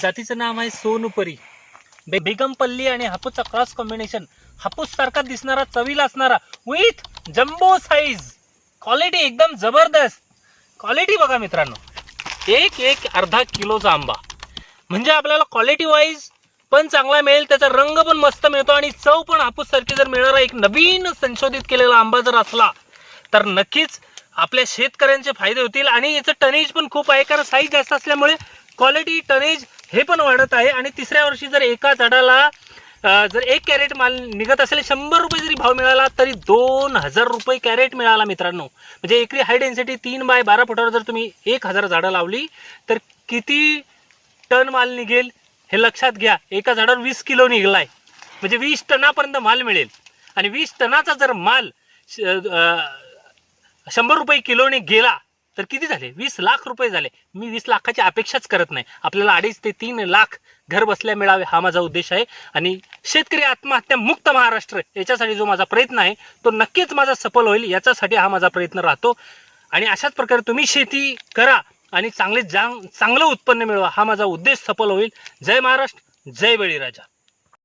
जातीचं नाव आहे सोनपरी. बेगमपल्ली आणि हापूसचा cross combination. हापूस सारखा दिसणारा, चवीला असणारा, विथ जम्बो साईज. क्वालिटी एकदम जबरदस्त. क्वालिटी बघा मित्रांनो, एक अर्धा किलोचा आंबा म्हणजे आपल्याला क्वालिटी वाईज पण चांगला मिळेल, त्याचा रंग पण मस्त मिळतो आणि चव पण हापूस सारखी जर मिळणारा एक नवीन संशोधित केलेला आंबा जर असला तर नक्कीच आपल्या शेतकऱ्यांचे फायदे होतील. आणि याचं टनेज पण खूप आहे, कारण साईज जास्त असल्यामुळे क्वालिटी टनेज हे पण वाढत आहे. आणि तिसऱ्या वर्षी जर एका झाडाला जर 1 कॅरेट माल निघत असेल, 100 रुपये जरी भाव मिळाला तरी 2000 रुपये कॅरेट मिळाला मित्रांनो. म्हणजे एकरी हाय डेन्सिटी 3x12 फुटावर जर तुम्ही 1000 झाडं लावली तर किती टन माल निघेल हे लक्षात घ्या. एका झाडावर 20 किलो निघलाय म्हणजे 20 टनापर्यंत माल मिळेल. आणि 20 टनाचा जर माल 100 रुपये किलोने गेला तर किती झाले? 20 लाख रुपये झाले. मी 20 लाखाची अपेक्षाच करत नाही, आपल्याला 2.5 ते 3 लाख घर बसल्या मिळावे हा माझा उद्देश आहे. आणि शेतकरी आत्महत्या मुक्त महाराष्ट्र याच्यासाठी जो माझा प्रयत्न आहे तो नक्कीच माझा सफल होईल, याच्यासाठी हा माझा प्रयत्न राहतो. आणि अशाच प्रकारे तुम्ही शेती करा आणि चांगलं उत्पन्न मिळवा, हा माझा उद्देश सफल होईल. जय महाराष्ट्र, जय बळीराजा.